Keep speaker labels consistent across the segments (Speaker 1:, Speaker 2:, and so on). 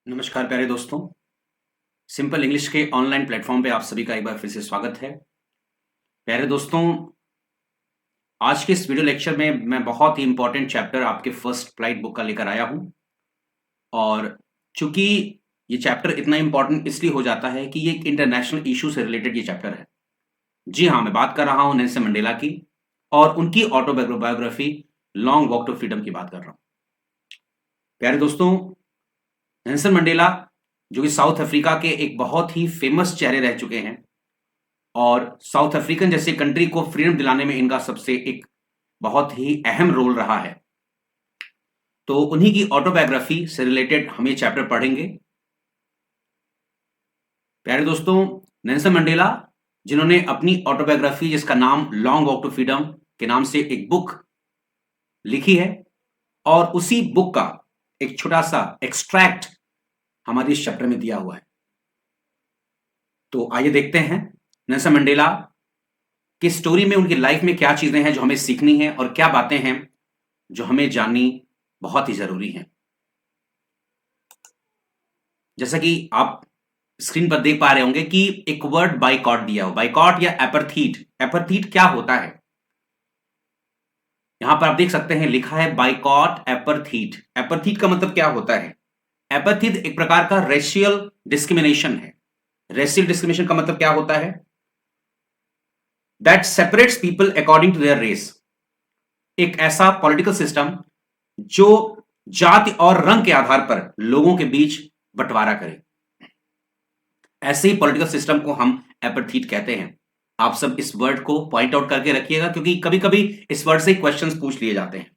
Speaker 1: नमस्कार प्यारे दोस्तों। सिंपल इंग्लिश के ऑनलाइन प्लेटफॉर्म पे आप सभी का एक बार फिर से स्वागत है। प्यारे दोस्तों, आज के इस वीडियो लेक्चर में मैं बहुत ही इंपॉर्टेंट चैप्टर आपके फर्स्ट फ्लाइट बुक का लेकर आया हूं। और चूंकि ये चैप्टर इतना इंपॉर्टेंट इसलिए हो जाता है कि ये एक इंटरनेशनल इशू से रिलेटेड ये चैप्टर है। जी हाँ, मैं बात कर रहा हूं नेल्सन मंडेला की और उनकी autobiography Long Walk to Freedom की बात कर रहा हूं। प्यारे दोस्तों, नेल्सन मंडेला जो कि साउथ अफ्रीका के एक बहुत ही फेमस चेहरे रह चुके हैं और साउथ अफ्रीकन जैसे कंट्री को फ्रीडम दिलाने में इनका सबसे एक बहुत ही अहम रोल रहा है। तो उन्हीं की ऑटोबायोग्राफी से रिलेटेड हम ये चैप्टर पढ़ेंगे। प्यारे दोस्तों, नेल्सन मंडेला जिन्होंने अपनी ऑटोबायोग्राफी जिसका नाम लॉन्ग वॉक टू फ्रीडम के नाम से एक बुक लिखी है और उसी बुक का एक छोटा सा एक्सट्रैक्ट हमारे इस चैप्टर में दिया हुआ है। तो आइए देखते हैं नेल्सन मंडेला की स्टोरी में उनकी लाइफ में क्या चीजें हैं जो हमें सीखनी है और क्या बातें हैं जो हमें जाननी बहुत ही जरूरी है। जैसा कि आप स्क्रीन पर देख पा रहे होंगे कि एक वर्ड बाइकॉट दिया हो, बाइकॉट या एपर्थीट। एपर्थीट क्या होता है? यहां पर आप देख सकते हैं लिखा है बाइकॉट एपर्थीट। एपर्थीट का मतलब क्या होता है? एपर्थीट एक प्रकार का रेशियल डिस्क्रिमिनेशन है। रेशियल डिस्क्रिमिनेशन का मतलब क्या होता है? That separates people according to their race. एक ऐसा पॉलिटिकल सिस्टम जो जाति और रंग के आधार पर लोगों के बीच बंटवारा करे। ऐसे ही पॉलिटिकल सिस्टम को हम एपर्थीट कहते हैं। आप सब इस वर्ड को पॉइंट आउट करके रखिएगा क्योंकि कभी कभी इस वर्ड से क्वेश्चंस पूछ लिए जाते हैं।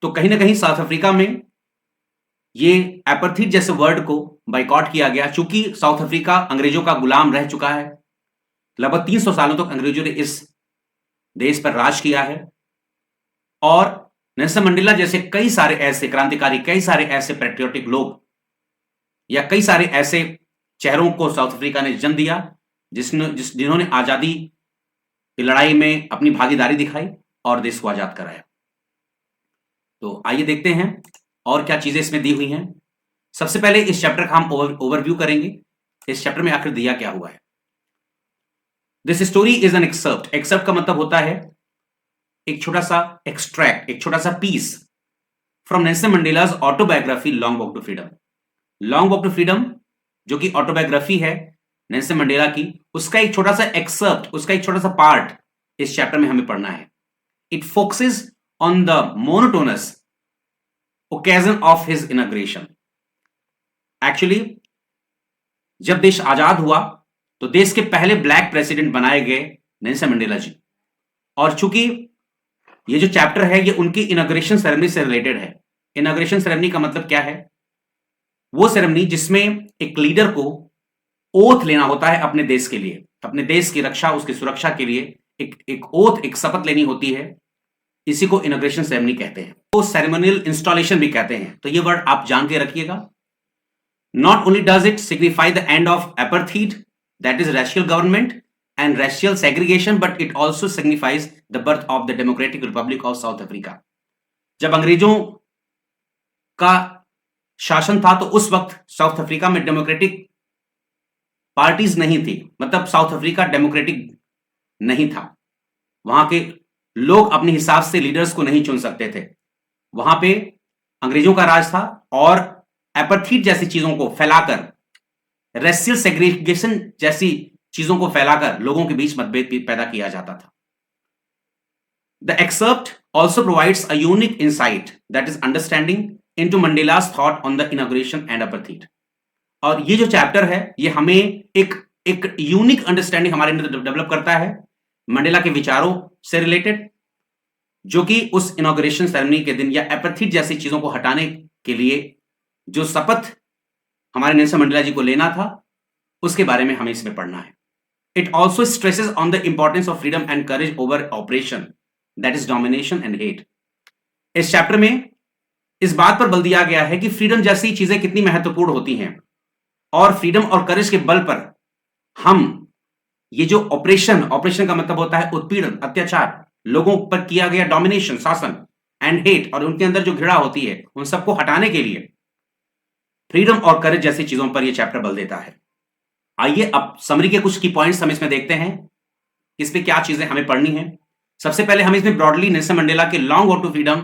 Speaker 1: तो कहीं ना कहीं साउथ अफ्रीका में ये एपर्थीट जैसे वर्ड को बाइकॉट किया गया चूंकि साउथ अफ्रीका अंग्रेजों का गुलाम रह चुका है। लगभग 300 सालों तक अंग्रेजों ने इस देश पर राज किया है और नेल्सन मंडेला जैसे कई सारे ऐसे क्रांतिकारी, कई सारे ऐसे पैट्रियोटिक लोग या कई सारे ऐसे चेहरों को साउथ अफ्रीका ने जन्म दिया जिन्होंने आजादी की लड़ाई में अपनी भागीदारी दिखाई और देश को आजाद कराया। तो आइए देखते हैं और क्या चीजें इसमें दी हुई हैं। सबसे पहले इस चैप्टर का हम ओवरव्यू करेंगे। इस चैप्टर में आखिर दिया क्या हुआ है। This story is an excerpt. Excerpt का मतलब होता है एक छोटा सा एक्सट्रैक्ट, एक छोटा सा piece from Nelson Mandela's autobiography Long Walk to Freedom. Long Walk to Freedom जो कि ऑटोबायोग्राफी है नेल्सन मंडेला की, उसका एक छोटा सा एक्सर्प्ट, उसका एक छोटा सा पार्ट इस चैप्टर में हमें पढ़ना है। It focuses on the monotonous occasion of his inauguration. Actually जब देश आजाद हुआ तो देश के पहले ब्लैक प्रेसिडेंट बनाए गए नेल्सन मंडेला जी। और चूंकि ये जो चैप्टर है ये उनकी इनॉग्रेशन सेरेमनी से रिलेटेड है। इनॉग्रेशन सेरेमनी का मतलब क्या है? वो सेरेमनी जिसमें एक लीडर को ओथ लेना होता है अपने देश के लिए, अपने देश की रक्षा, उसकी सुरक्षा के लिए एक ओथ, एक शपथ लेनी होती है। इसी को इनॉग्रेशन सेरेमनी कहते हैं। तो सेरेमोनियल इंस्टॉलेशन भी कहते हैं। तो ये वर्ड आप जान के रखिएगा। Not only does it signify the end of apartheid, that is racial government and racial segregation, but it also signifies the birth of the Democratic Republic of South Africa. जब अंग्रेजों का शासन था तो उस वक्त साउथ अफ्रीका में democratic parties नहीं थी, मतलब साउथ अफ्रीका डेमोक्रेटिक नहीं था। वहां के लोग अपने हिसाब से लीडर्स को नहीं चुन सकते थे। वहां पे अंग्रेजों का राज था और एपर्थीट जैसी चीजों को फैलाकर, रेशियल सेग्रीगेशन जैसी चीजों को फैलाकर लोगों के बीच मतभेद पैदा किया जाता था। The excerpt also provides a unique insight that is understanding into Mandela's thought on the inauguration and apartheid. और ये जो चैप्टर है ये हमें एक यूनिक अंडरस्टैंडिंग हमारे अंदर डेवलप करता है मंडेला के विचारों से रिलेटेड, जो कि उस इनॉग्रेशन सेरेमनी के दिन या एपर्थीट जैसी चीजों को हटाने के लिए जो शपथ हमारे नेल्सन मंडेला जी को लेना था उसके बारे में हमें इसमें पढ़ना है। It also stresses on the importance of freedom and courage over oppression, that is domination and hate. इस चैप्टर में इस बात पर बल दिया गया है कि फ्रीडम जैसी चीजें कितनी महत्वपूर्ण होती हैं और फ्रीडम और करेज के बल पर हम ये जो ऑपरेशन का मतलब होता है उत्पीड़न, अत्याचार, लोगों पर किया गया डोमिनेशन, शासन, एंड हेट, और उनके अंदर जो घृणा होती है उन सबको हटाने के लिए फ्रीडम और करेज जैसी चीजों पर यह चैप्टर बल देता है। आइए अब समरी के कुछ की पॉइंट्स हम इसमें देखते हैं, इसमें क्या चीजें हमें पढ़नी है। सबसे पहले हम इसमें ब्रॉडली नेल्सन मंडेला के लॉन्ग वॉक टू फ्रीडम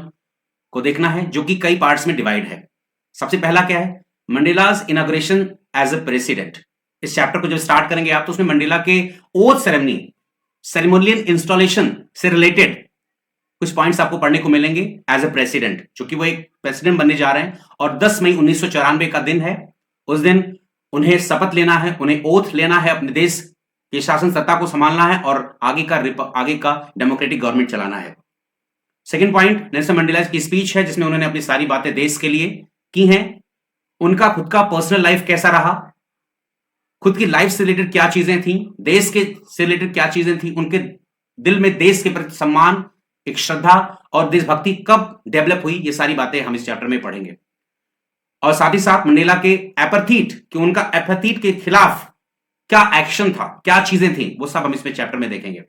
Speaker 1: को देखना है, जो कि कई पार्ट्स में डिवाइड है। सबसे पहला क्या है, Mandela's inauguration as a president. इस चैप्टर को जब स्टार्ट करेंगे आप, तो उसमें मंडेला के ओथ सेरेमनी, सेरेमोनियल इंस्टॉलेशन से रिलेटेड कुछ पॉइंट्स आपको पढ़ने को मिलेंगे एज अ प्रेसिडेंट, क्योंकि वो एक प्रेसिडेंट बनने जा रहे हैं और 10 मई 1994 का दिन है। उस दिन उन्हें शपथ लेना है, उन्हें ओथ लेना है, अपने देश की शासन सत्ता को संभालना है और आगे का डेमोक्रेटिक गवर्नमेंट चलाना है। सेकंड पॉइंट, नेल्सन मंडेला की स्पीच है, जिसमें उन्होंने अपनी सारी बातें देश के लिए की हैं। उनका खुद का पर्सनल लाइफ कैसा रहा, खुद की लाइफ से रिलेटेड क्या चीजें थी, देश के से रिलेटेड क्या चीजें थी, उनके दिल में देश के प्रति सम्मान, एक श्रद्धा और देशभक्ति कब डेवलप हुई, ये सारी बातें हम इस चैप्टर में पढ़ेंगे। और साथ ही साथ मंडेला के एपैथीट, कि उनका एपैथीट के खिलाफ क्या एक्शन था, क्या चीजें थी, वो सब हम इसमें चैप्टर में देखेंगे।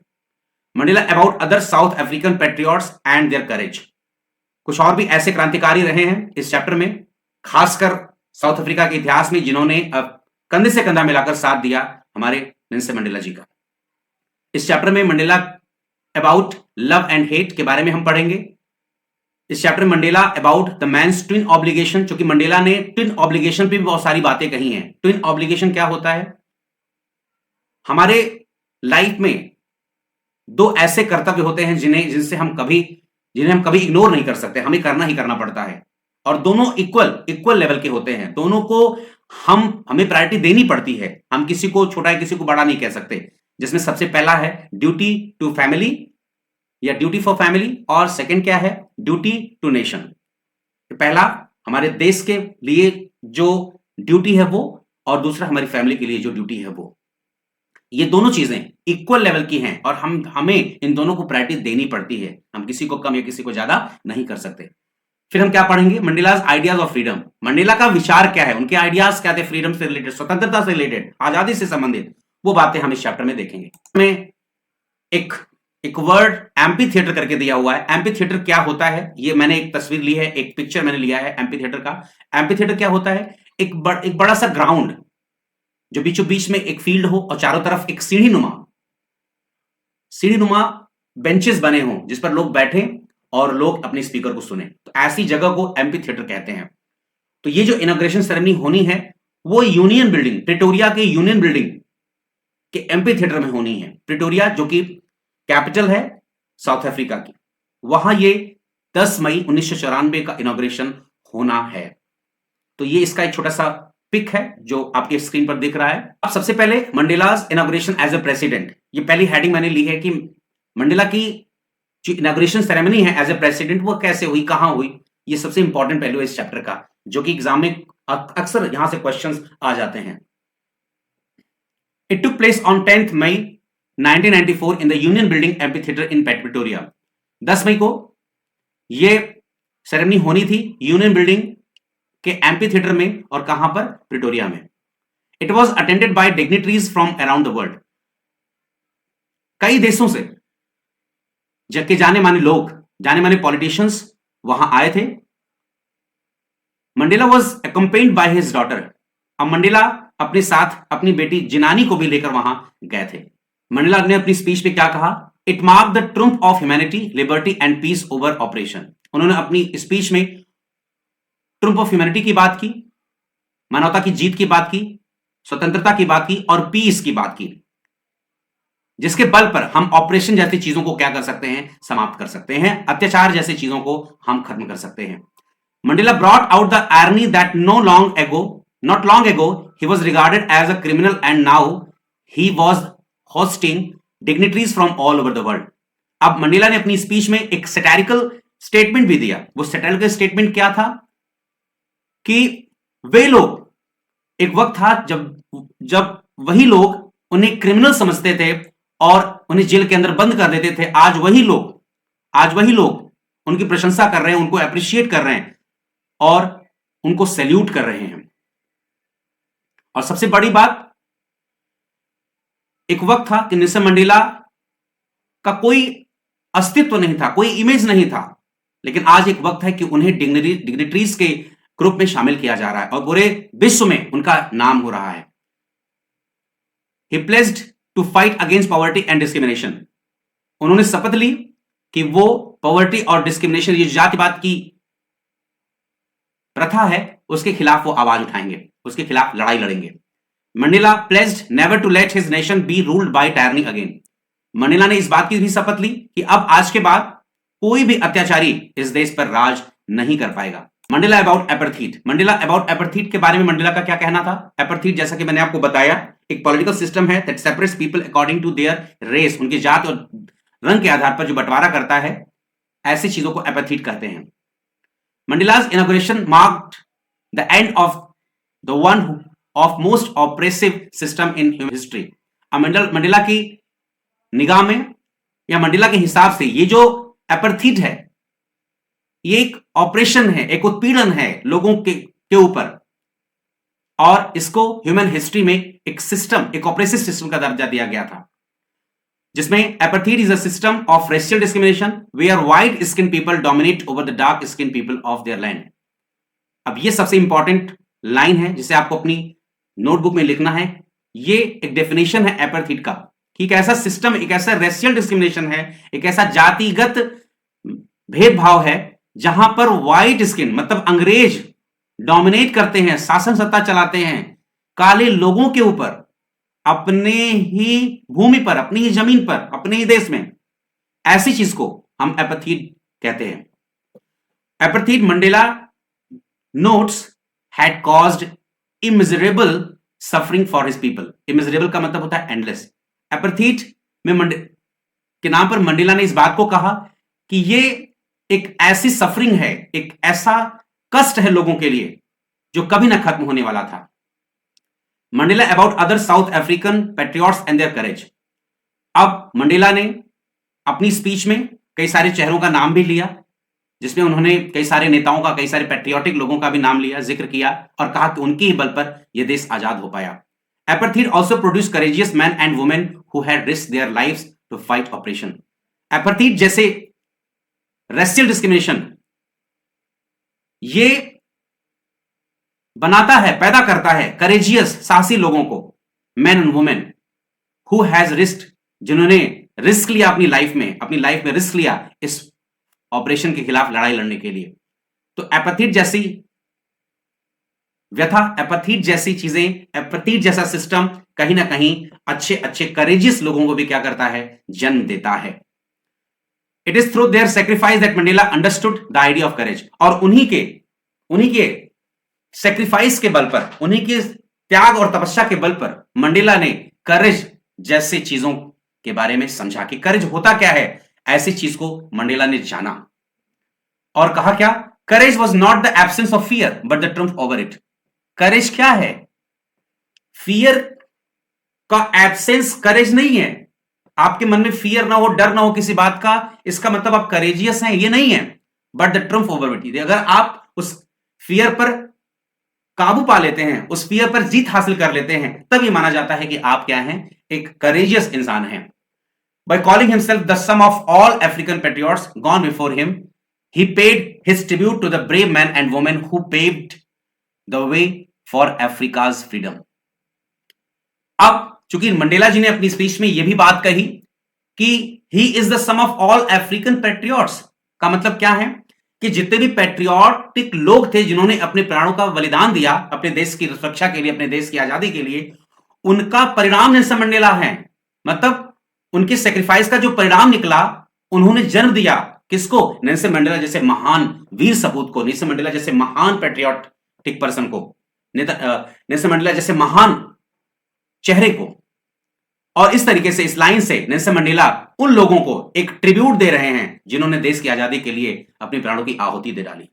Speaker 1: Mandela about other south African patriots and there करेज। कुछ और भी ऐसे क्रांतिकारी रहे हैं इस चैप्टर में, खासकर साउथ अफ्रीका के इतिहास में, जिन्होंने कंधे से कंधा मिलाकर साथ दिया हमारे नेल्सन मंडेला जी का। इस चैप्टर में Mandela about love and hate के बारे में हम पढ़ेंगे। इस चैप्टर में Mandela about the man's twin obligation, क्योंकि मंडेला ने ट्विन ऑब्लिगेशन पे भी बहुत सारी बातें कही हैं। ट्विन ऑब्लिगेशन क्या होता है, हमारे लाइफ में दो ऐसे कर्तव्य होते हैं जिन्हें हम कभी इग्नोर नहीं कर सकते, हमें करना ही करना पड़ता है, और दोनों इक्वल लेवल के होते हैं। दोनों को हमें प्रायोरिटी देनी पड़ती है, हम किसी को छोटा है किसी को बड़ा नहीं कह सकते। जिसमें सबसे पहला है ड्यूटी टू फैमिली या ड्यूटी फॉर फैमिली, और सेकंड क्या है, ड्यूटी टू नेशन। पहला हमारे देश के लिए जो ड्यूटी है वो, और दूसरा हमारी फैमिली के लिए जो ड्यूटी है वो। ये दोनों चीजें इक्वल लेवल की हैं और हमें इन दोनों को प्रायोरिटी देनी पड़ती है, हम किसी को कम या किसी को ज्यादा नहीं कर सकते। फिर हम क्या पढ़ेंगे, Mandela's ideas of freedom. Mandela का विचार क्या है, उनके आइडियाज क्या थे फ्रीडम से रिलेटेड, स्वतंत्रता से रिलेटेड, आजादी से संबंधित, वो बातें हम इस चैप्टर में देखेंगे। में एक वर्ड एम्पी थिएटर करके दिया हुआ है। एम्पी थिएटर क्या होता है, ये मैंने एक तस्वीर ली है, एक पिक्चर मैंने लिया है एम्पी थिएटर का। एम्पी थिएटर क्या होता है, एक बड़ा सा ग्राउंड, जो बीचों बीच में एक फील्ड हो और चारों तरफ एक सीढ़ी नुमा बेंचेस बने हों, जिस पर लोग बैठे और लोग अपने स्पीकर को सुने, तो ऐसी जगह को एम्पी थिएटर कहते हैं। तो ये जो इनॉग्रेशन सेरेमनी होनी है, वो यूनियन बिल्डिंग, प्रिटोरिया के यूनियन बिल्डिंग के एम्पी थिएटर में होनी है। प्रिटोरिया जो कि कैपिटल है साउथ अफ्रीका की, वहां ये 10 मई 1994 का इनॉग्रेशन होना है। तो ये इसका एक छोटा सा पिक है जो आपके स्क्रीन पर दिख रहा है। अब सबसे पहले Mandela's inauguration as a president, ये पहली हेडिंग मैंने ली है कि मंडेला की जो इनॉग्रेशन सेरेमनी है एज ए प्रेसिडेंट, वो कैसे हुई, कहां हुई। ये सबसे इंपॉर्टेंट पहलू है इस चैप्टर का, जो कि एग्जाम में अक्सर यहां से क्वेश्चंस आ जाते हैं। It took place on 10th May 1994 in the Union Building amphitheatre in Pretoria. 10 मई को ये सेरेमनी होनी थी यूनियन बिल्डिंग के एम्पी थिएटर में, और कहां पर, प्रिटोरिया में। It was attended by dignitaries from around the world. कई देशों से जबकि जाने माने पॉलिटिशियंस वहां आए थे। Mandela was accompanied by his daughter. अब मंडेला अपने साथ अपनी बेटी जिनानी को भी लेकर वहां गए थे। मंडेला ने अपनी स्पीच में क्या कहा, it mark the triumph of humanity, liberty and peace over oppression. उन्होंने अपनी स्पीच में ट्रुम्प ऑफ ह्यूमैनिटी की बात की, मानवता की जीत की बात की, स्वतंत्रता की बात की और पीस की बात की, जिसके बल पर हम ऑपरेशन जैसी चीजों को क्या कर सकते हैं, समाप्त कर सकते हैं, अत्याचार जैसी चीजों को हम खत्म कर सकते हैं। Mandela brought out the irony that not long ago he was regarded as a criminal and now he was hosting dignitaries from all over the world। अब मंडेला ने अपनी स्पीच में एक सैटारिकल स्टेटमेंट भी दिया। वो सैटारिकल स्टेटमेंट क्या था कि वे लोग, एक वक्त था जब वही लोग उन्हें क्रिमिनल समझते थे और उन्हें जेल के अंदर बंद कर देते थे। आज वही लोग उनकी प्रशंसा कर रहे हैं, उनको अप्रिशिएट कर रहे हैं और उनको सैल्यूट कर रहे हैं। और सबसे बड़ी बात, एक वक्त था कि नेल्सन मंडेला का कोई अस्तित्व नहीं था, कोई इमेज नहीं था, लेकिन आज एक वक्त है कि उन्हें डिग्निटरीज के ग्रुप में शामिल किया जा रहा है और पूरे विश्व में उनका नाम हो रहा है। He pledged to fight against poverty and discrimination. उन्होंने शपथ ली कि वो पॉवर्टी और डिस्क्रिमिनेशन, ये जातिवाद की प्रथा है, उसके खिलाफ वो आवाज उठाएंगे, उसके खिलाफ लड़ाई लड़ेंगे। Mandela pledged never to let his nation be ruled by tyranny again. Mandela ने इस बात की भी शपथ ली कि अब आज के बाद कोई भी अत्याचारी इस देश पर राज नहीं कर पाएगा। Mandela about apartheid. Mandela about apartheid के बारे में मंडेला का क्या कहना था? एपर्थीड, जैसा कि मैंने आपको बताया, एक पॉलिटिकल सिस्टम है that separates people according to their race, उनकी जात और रंग के आधार पर जो बंटवारा करता है, ऐसी चीजों को एपर्थीड कहते हैं। मंडेला's inauguration marked the end of the one of most oppressive system in human history. अब मंडेला की निगाह में या मंडेला के हिसाब से ये जो एपर्थीड है, ये एक ऑपरेशन है, एक उत्पीड़न है लोगों के ऊपर, और इसको ह्यूमन हिस्ट्री में एक सिस्टम, एक ऑपरेसिव सिस्टम का दर्जा दिया गया था, जिसमें apartheid is a system of racial discrimination where white skin people dominate over the dark skin people of their land. अब ये सबसे इंपॉर्टेंट लाइन है जिसे आपको अपनी नोटबुक में लिखना है। ये एक डेफिनेशन है एपर्थीड का कि एक ऐसा सिस्टम, एक ऐसा रेशियल डिस्क्रिमिनेशन है, एक ऐसा जातिगत भेदभाव है जहां पर व्हाइट स्किन मतलब अंग्रेज डोमिनेट करते हैं, शासन सत्ता चलाते हैं काले लोगों के ऊपर, अपने ही भूमि पर, अपनी ही जमीन पर, अपने ही देश में। ऐसी चीज को हम एपर्थीड कहते हैं। Apartheid, Mandela notes, had caused immeasurable suffering for his people. Immeasurable का मतलब होता है एंडलेस। एपर्थीड में के नाम पर मंडेला ने इस बात को कहा कि ये एक ऐसी सफरिंग है, एक ऐसा कष्ट है लोगों के लिए जो कभी ना खत्म होने वाला था। Mandela about other south African patriots and there करेज। अब मंडेला ने अपनी स्पीच में कई सारे चेहरों का नाम भी लिया, जिसमें उन्होंने कई सारे नेताओं का, कई सारे पैट्रियोटिक लोगों का भी नाम लिया, जिक्र किया और कहा कि उनके ही बल पर यह देश आजाद हो पाया। Apartheid also produce courageous man and women who had risk their lives to fight oppression. Apartheid जैसे रेशियल डिस्क्रिमिनेशन ये बनाता है, पैदा करता है करेजियस, साहसी लोगों को, man and women who has risk, जिन्होंने रिस्क लिया अपनी लाइफ में रिस्क लिया इस ऑपरेशन के खिलाफ लड़ाई लड़ने के लिए। तो एपर्थीड जैसी व्यथा, एपर्थीड जैसी चीजें, एपर्थीड जैसा सिस्टम कहीं ना कहीं अच्छे अच्छे करेजियस लोगों को भी क्या करता है, जन्म देता है। It is through their sacrifice that Mandela understood the idea of करेज। और उन्हीं के सेक्रीफाइस के बल पर, उन्हीं के त्याग और तपस्या के बल पर मंडेला ने करेज जैसे चीजों के बारे में समझा कि करेज होता क्या है। ऐसी चीज को मंडेला ने जाना और कहा क्या, courage was not the absence of fear but the triumph over it. Courage क्या है? फियर का एब्सेंस करेज नहीं है। आपके मन में फियर ना हो, डर ना हो किसी बात का, इसका मतलब आप करेजियस हैं, ये नहीं है। But the triumph over it, अगर आप उस फियर पर काबू पा लेते हैं, उस फियर पर जीत हासिल कर लेते हैं, तब ये माना जाता है कि आप क्या हैं, एक करेजियस इंसान हैं। By calling himself the sum of all African patriots gone before him, he paid his tribute to the brave men and women who paved the way for Africa's freedom. अब चूंकि मंडेला जी ने अपनी speech में यह भी बात कही कि he is the sum of all African patriots, का मतलब क्या है कि जितने भी पैट्रियोटिक लोग थे जिन्होंने अपने प्राणों का बलिदान दिया अपने देश की सुरक्षा के लिए, अपने देश की आजादी के लिए, उनका परिणाम नेल्सन मंडेला है। मतलब उनके सेक्रीफाइस का जो परिणाम निकला, उन्होंने जन्म दिया किसको? नेल्सन मंडेला जैसे महान वीर सपूत को, नेल्सन मंडेला जैसे महान पैट्रियोटिक पर्सन को, नेल्सन मंडेला जैसे महान चेहरे को। और इस तरीके से, इस लाइन से नेल्सन मंडेला उन लोगों को एक ट्रिब्यूट दे रहे हैं जिन्होंने देश की आजादी के लिए अपने प्राणों की आहुति दे डाली।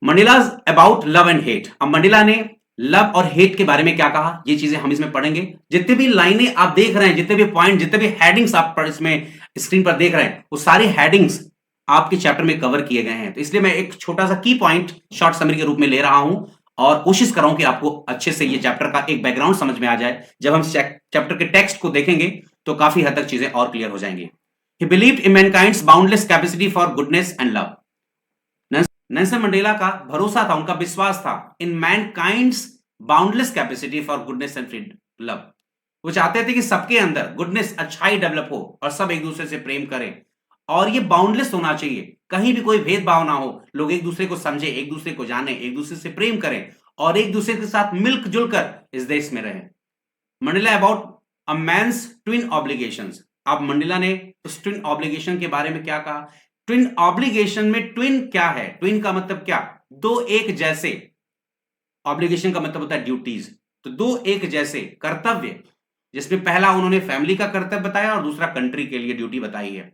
Speaker 1: Mandela about love and hate. अब मंडेला ने लव और हेट के बारे में क्या कहा, ये चीजें हम इसमें पढ़ेंगे। जितने भी लाइनें आप देख रहे हैं, जितने भी पॉइंट, जितने भी हेडिंग्स आप इसमें स्क्रीन पर देख रहे हैं, वो सारे हेडिंग्स आपके चैप्टर में कवर किए गए हैं। तो इसलिए मैं एक छोटा सा की पॉइंट शॉर्ट समरी के रूप में ले रहा हूं और कोशिश कर रहा हूं कि आपको अच्छे से ये चैप्टर का एक बैकग्राउंड समझ में आ जाए। जब हम चैप्टर के टेक्स्ट को देखेंगे तो काफी हद तक चीजें और क्लियर हो जाएंगी। He believed in mankind's boundless capacity for goodness and love. Nelson Mandela का भरोसा था, उनका विश्वास था in mankind's boundless capacity for goodness and freedom love. वो चाहते थे कि सबके अंदर गुडनेस, अच्छाई डेवलप हो और सब एक दूसरे से प्रेम करें, और ये बाउंडलेस होना चाहिए, कहीं भी कोई भेदभाव ना हो, लोग एक दूसरे को समझे, एक दूसरे को जाने, एक दूसरे से प्रेम करें और एक दूसरे के साथ मिलजुल कर इस देश में रहें। Mandela about a man's twin obligations. अब मंडेला ने उस ट्विन ऑब्लिगेशन के बारे में क्या कहा? ट्विन ऑब्लिगेशन में ट्विन क्या है? ट्विन का मतलब क्या? दो एक जैसे। ऑब्लिगेशन का मतलब होता है ड्यूटीज। तो दो एक जैसे कर्तव्य, जिसमें पहला उन्होंने फैमिली का कर्तव्य बताया और दूसरा कंट्री के लिए ड्यूटी बताई है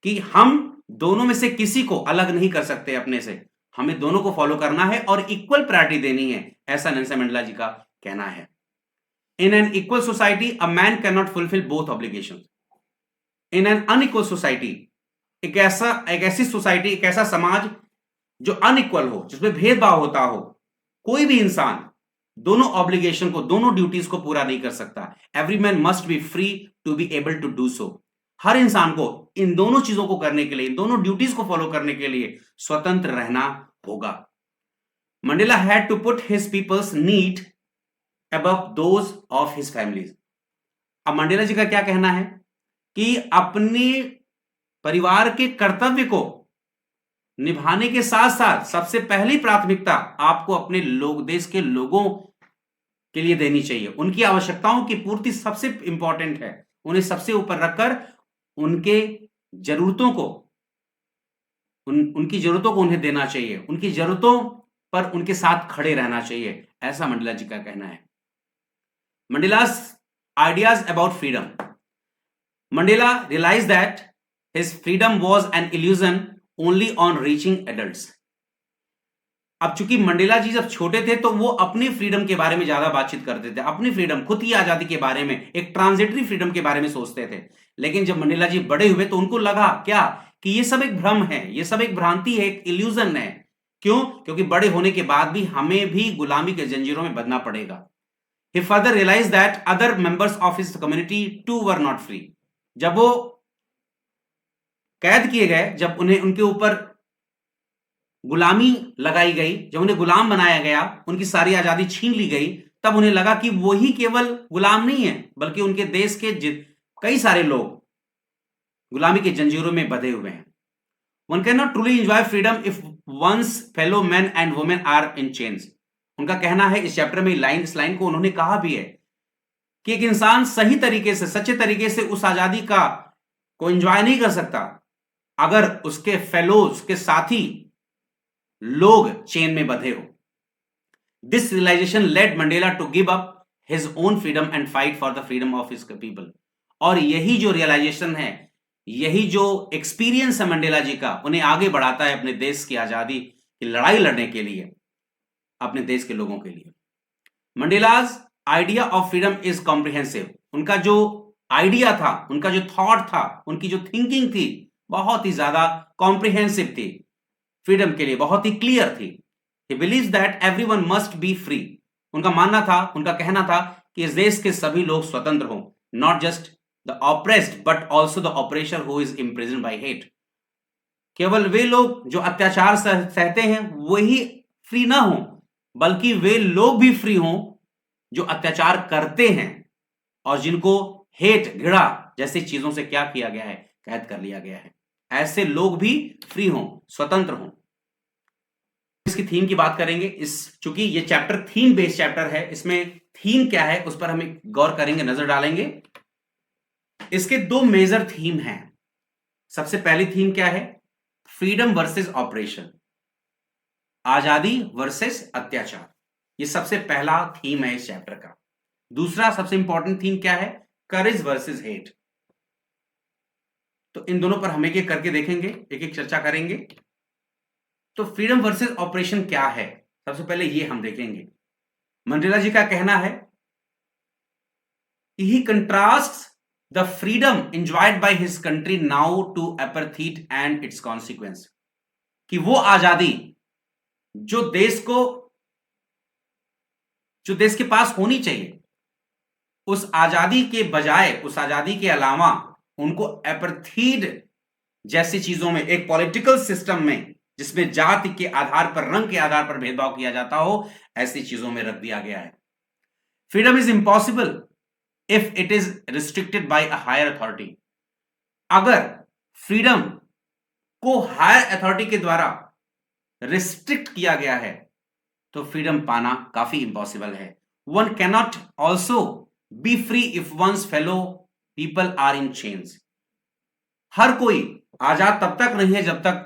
Speaker 1: कि हम दोनों में से किसी को अलग नहीं कर सकते अपने से, हमें दोनों को फॉलो करना है और इक्वल प्रायोरिटी देनी है, ऐसा नेल्सन मंडेला जी का कहना है। In an equal society a man can not fulfil both obligations. In an unequal society, एक ऐसी सोसाइटी, एक ऐसा समाज जो अनइक्वल हो, जिसमें भेदभाव होता हो, कोई भी इंसान दोनों ऑब्लिगेशन को, दोनों ड्यूटीज को पूरा नहीं कर सकता। Every man must be free to be able to do so. हर इंसान को इन दोनों चीजों को करने के लिए, इन दोनों ड्यूटीज को फॉलो करने के लिए स्वतंत्र रहना होगा। Mandela had to put his people's need above those of his families. अब मंडेला जी का क्या कहना है कि अपने परिवार के कर्तव्य को निभाने के साथ साथ सबसे पहली प्राथमिकता आपको अपने लोग, देश के लोगों के लिए देनी चाहिए। उनकी आवश्यकताओं की पूर्ति सबसे इंपॉर्टेंट है, उन्हें सबसे ऊपर रखकर उनके जरूरतों को, उनकी जरूरतों को उन्हें देना चाहिए, उनकी जरूरतों पर उनके साथ खड़े रहना चाहिए, ऐसा मंडेला जी का कहना है। मंडेला's ideas about freedom. Mandela realized that his freedom was an illusion only on reaching adults. अब चूंकि मंडेला जी जब छोटे थे तो वो अपनी फ्रीडम के बारे में ज्यादा बातचीत करते थे, अपनी फ्रीडम, खुद की आजादी के बारे में, एक ट्रांजिटरी फ्रीडम के बारे में सोचते थे। लेकिन जब मंडेला जी बड़े हुए तो उनको लगा क्या कि ये सब एक भ्रम है, ये सब एक भ्रांति है, एक इल्यूजन है। क्यों? क्योंकि बड़े होने के बाद भी हमें भी गुलामी के जंजीरों में बंधना पड़ेगा। He further realized that other members of his community too were not free. जब वो कैद किए गए, जब उन्हें, उनके ऊपर गुलामी लगाई गई, जब उन्हें गुलाम बनाया गया, उनकी सारी आजादी छीन ली गई, तब उन्हें लगा कि वही केवल गुलाम नहीं है, बल्कि उनके देश के कई सारे लोग गुलामी के जंजीरों में बंधे हुए हैं। One cannot truly enjoy freedom if one's fellow men and women are in chains. उनका कहना है, इस चैप्टर में इस लाइन को उन्होंने कहा भी है कि एक इंसान सही तरीके से, सच्चे तरीके से उस आजादी को एंजॉय नहीं कर सकता अगर उसके फेलोज, के साथी लोग चेन में बंधे हो। This realisation led Mandela to give up his own freedom and fight for the freedom of his people. और यही जो रियलाइजेशन है, यही जो एक्सपीरियंस है मंडेला जी का, उन्हें आगे बढ़ाता है अपने देश की आजादी की लड़ाई लड़ने के लिए, अपने देश के लोगों के लिए। Mandela's idea of freedom is comprehensive. उनका जो आइडिया था, उनका जो थॉट था, उनकी जो थिंकिंग थी, बहुत ही ज्यादा कॉम्प्रिहेंसिव थी, फ्रीडम के लिए बहुत ही क्लियर थी। He believes that everyone must be free. उनका मानना था, उनका कहना था कि इस देश के सभी लोग स्वतंत्र हों, not just the oppressed but also the oppressor who is imprisoned by hate. केवल वे लोग जो अत्याचार सहते हैं वही फ्री ना हो, बल्कि वे लोग भी फ्री हों जो अत्याचार करते हैं और जिनको हेट, घृणा जैसी चीजों से क्या किया गया है, कैद कर लिया गया है। ऐसे लोग भी फ्री हों, स्वतंत्र हों। इसकी थीम की बात करेंगे। चूंकि ये चैप्टर थीम बेस्ड चैप्टर है, इसमें थीम क्या है उस पर हम गौर करेंगे, नजर डालेंगे। इसके दो मेजर थीम हैं। सबसे पहली थीम क्या है? फ्रीडम वर्सेस ऑपरेशन, आजादी वर्सेस अत्याचार। ये सबसे पहला थीम है इस चैप्टर का। दूसरा सबसे इंपॉर्टेंट थीम क्या है? करेज वर्सेस हेट। तो इन दोनों पर हम एक एक करके देखेंगे, एक एक चर्चा करेंगे। तो फ्रीडम वर्सेस ऑपरेशन क्या है, सबसे पहले ये हम देखेंगे। मंडेला जी का कहना है, he contrasts the freedom enjoyed by his country now to apartheid and its consequence. कि वो आजादी जो देश के पास होनी चाहिए, उस आजादी के बजाय, उस आजादी के अलावा उनको एपार्थीड जैसी चीजों में, एक पॉलिटिकल सिस्टम में जिसमें जाति के आधार पर, रंग के आधार पर भेदभाव किया जाता हो, ऐसी चीजों में रख दिया गया है। Freedom is impossible if it is restricted by a higher authority. अगर फ्रीडम को हायर अथॉरिटी के द्वारा रिस्ट्रिक्ट किया गया है तो फ्रीडम पाना काफी इम्पॉसिबल है। One cannot also be free if one's fellow people are in chains. हर कोई आजाद तब तक नहीं है जब तक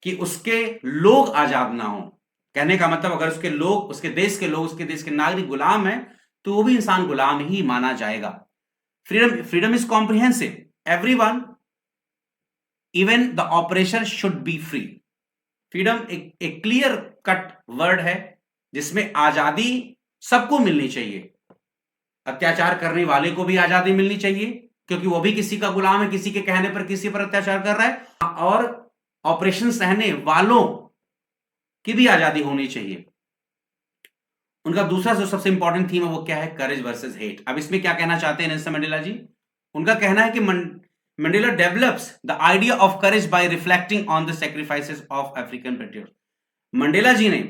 Speaker 1: कि उसके लोग आजाद ना हो। कहने का मतलब, अगर उसके लोग, उसके देश के लोग, उसके देश के नागरिक गुलाम है तो वो भी इंसान गुलाम ही माना जाएगा। Freedom is comprehensive. Everyone, even the operation should be free. Freedom एक क्लियर कट वर्ड है जिसमें आजादी सबको मिलनी चाहिए। अत्याचार करने वाले को भी आजादी मिलनी चाहिए क्योंकि वो भी किसी का गुलाम है, किसी के कहने पर किसी पर अत्याचार कर रहा है। और ऑपरेशन सहने वालों की भी आजादी होनी चाहिए। उनका दूसरा जो सबसे इंपॉर्टेंट थीम है वो क्या है? करेज वर्सेस हेट। अब इसमें क्या कहना चाहते हैं नेल्सन मंडेला जी? उनका कहना है कि Mandela develops the idea of courage by reflecting on the sacrifices of African patriot. Mandela ji ने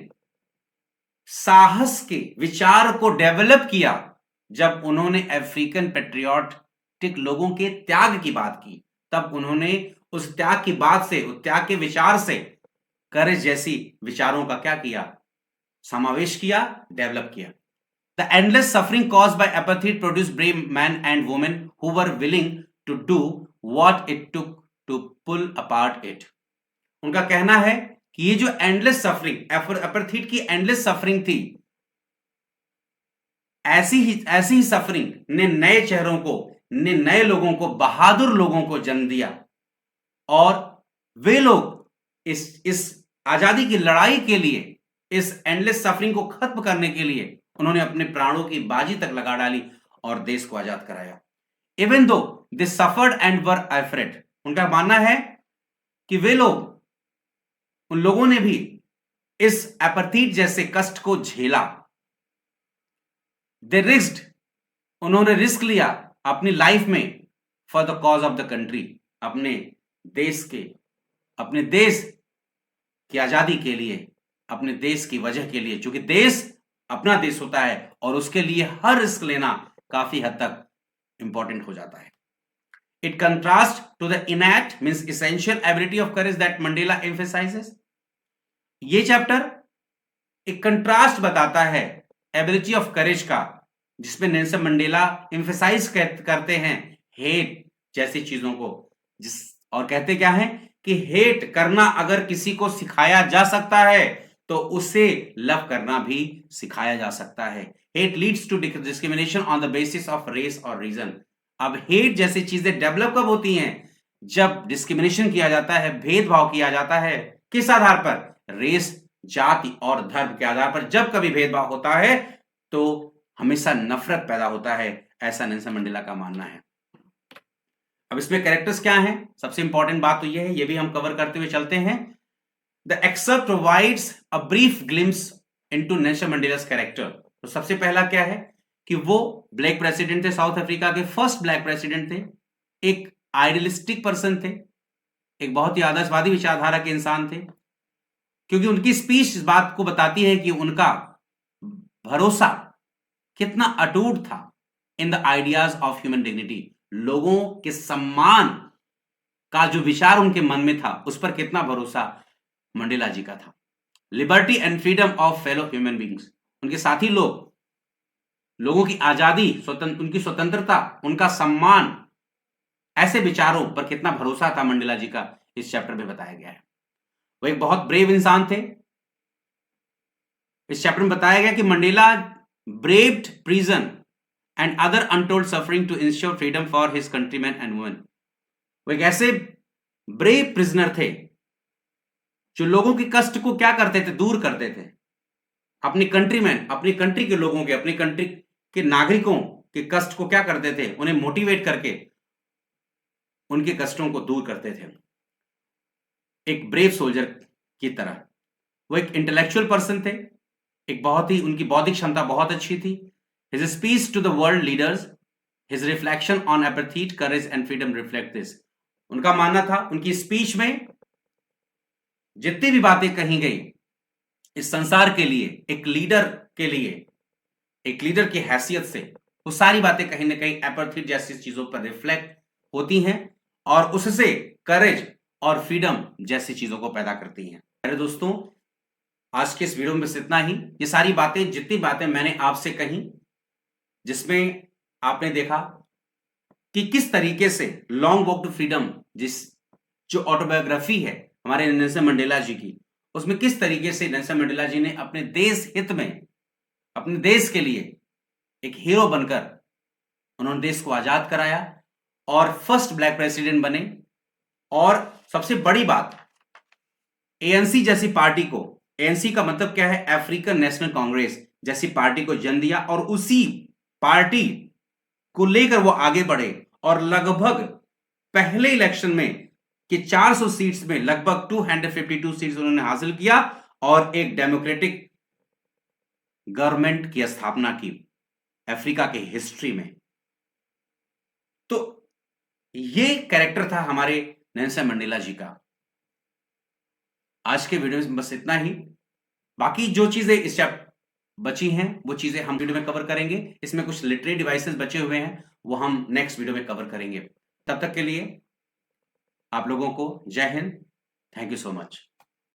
Speaker 1: साहस के विचार को डेवलप किया जब उन्होंने अफ्रीकन पेट्रियोटिक लोगों के त्याग की बात की। तब उन्होंने उस त्याग की बात से, उस त्याग के विचार से करेज जैसी विचारों का क्या किया? समावेश किया, डेवलप किया। The endless suffering caused by apathy produce brave man and women who were willing to do what it took to pull apart it. उनका कहना है कि ये जो एंडलेस सफरिंग, एपैथी की एंडलेस सफरिंग थी, ऐसी ही सफरिंग ने नए चेहरों को, ने नए लोगों को, बहादुर लोगों को जन्म दिया। और वे लोग इस आजादी की लड़ाई के लिए, इस एंडलेस सफरिंग को खत्म करने के लिए उन्होंने अपने प्राणों की बाजी तक लगा डाली और देश को आजाद कराया। Even though they suffered and were afraid. उनका मानना है कि वे लोग, उन लोगों ने भी इस एपैथीट जैसे कष्ट को झेला। दे रिस्क्ड, उन्होंने रिस्क लिया अपनी लाइफ में for the cause of the country, अपने देश के, अपने देश की आजादी के लिए, अपने देश की वजह के लिए, क्योंकि देश अपना देश होता है और उसके लिए हर रिस्क लेना काफी हद तक इंपॉर्टेंट हो जाता है। It contrast to the enact means essential ability of courage that Mandela emphasizes। ये चैप्टर एक कंट्रास्ट बताता है एबिलिटी ऑफ करेज का, जिसमें नेल्सन मंडेला एम्फेसाइज करते हैं हेट जैसी चीजों को, और कहते क्या है कि हेट करना अगर किसी को सिखाया जा सकता है तो उसे लव करना भी सिखाया जा सकता है। Hate leads to discrimination on the basis of race और रीजन। अब हेट जैसी चीजें डेवलप कब होती हैं? जब डिस्क्रिमिनेशन किया जाता है, भेदभाव किया जाता है। किस आधार पर? रेस, जाति और धर्म के आधार पर जब कभी भेदभाव होता है तो हमेशा नफरत पैदा होता है, ऐसा नेल्सन मंडेला का मानना है। अब इसमें कैरेक्टर्स क्या हैं? सबसे इंपॉर्टेंट बात तो यह है, ये भी हम कवर करते हुए चलते हैं। The excerpt provides a brief glimpse into Nelson Mandela's character. तो सबसे पहला क्या है कि वो ब्लैक प्रेसिडेंट थे, साउथ अफ्रीका के फर्स्ट ब्लैक प्रेसिडेंट थे, एक आइडियलिस्टिक पर्सन थे, एक बहुत ही आदर्शवादी विचारधारा के इंसान थे, क्योंकि उनकी स्पीच इस बात को बताती है कि उनका भरोसा कितना अटूट था in the ideas of human dignity. लोगों के सम्मान का जो विचार उनके मन में था, उस पर कितना भरोसा मंडेला जी का था। Liberty and freedom of fellow human beings, उनके साथी लोगों की आजादी, उनकी स्वतंत्रता, उनका सम्मान, ऐसे विचारों पर कितना भरोसा था मंडेला जी का, इस चैप्टर में बताया गया है। वो एक बहुत ब्रेव इंसान थे। इस चैप्टर में बताया गया कि Mandela braved prison and other untold suffering to ensure freedom for his countryman and women. वो एक ऐसे ब्रेव प्रिजनर थे जो लोगों के कष्ट को क्या करते थे? दूर करते थे। अपनी कंट्रीमैन, अपनी कंट्री के लोगों के, अपनी कंट्री के नागरिकों के कष्ट को क्या करते थे? उन्हें मोटिवेट करके उनके कष्टों को दूर करते थे, एक ब्रेव सोल्जर की तरह। वो एक इंटेलेक्चुअल पर्सन थे, एक बहुत ही, उनकी बौद्धिक क्षमता बहुत अच्छी थी। His speech to the world leaders, his reflection on apathy, courage and freedom reflect this. उनका मानना था, उनकी स्पीच में जितनी भी बातें कही गई इस संसार के लिए, एक लीडर के लिए, एक लीडर की हैसियत से, वो सारी बातें कहीं ना कहीं एपैथी जैसी चीजों पर रिफ्लेक्ट होती हैं और उससे करेज और फ्रीडम जैसी चीजों को पैदा करती हैं। मेरे दोस्तों, आज के इस वीडियो में बस इतना ही। ये सारी बातें, जितनी बातें मैंने आपसे कही, जिसमें आपने देखा कि किस तरीके से लॉन्ग वॉक टू फ्रीडम, जो ऑटोबायोग्राफी है हमारे नेल्सन मंडेला जी की, उसमें किस तरीके से नेल्सन मंडेला जी ने अपने देश हित में, अपने देश के लिए एक हीरो बनकर उन्होंने देश को आजाद कराया और फर्स्ट ब्लैक प्रेसिडेंट बने। और सबसे बड़ी बात, एएनसी जैसी पार्टी को, एएनसी का मतलब क्या है, अफ्रीकन नेशनल कांग्रेस जैसी पार्टी को जन्म दिया और उसी पार्टी को लेकर वो आगे बढ़े और लगभग पहले इलेक्शन में कि 400 सीट्स में लगभग 252 सीट्स उन्होंने हासिल किया और एक डेमोक्रेटिक गवर्नमेंट की स्थापना की अफ्रीका के हिस्ट्री में। तो ये कैरेक्टर था हमारे नेल्सन मंडेला जी का। आज के वीडियो में बस इतना ही। बाकी जो चीजें इस बची हैं वो चीजें हम वीडियो में कवर करेंगे। इसमें कुछ लिटरेरी डिवाइसेस बचे हुए हैं, वो हम नेक्स्ट वीडियो में कवर करेंगे। तब तक के लिए आप लोगों को जय Hind. Thank you so much.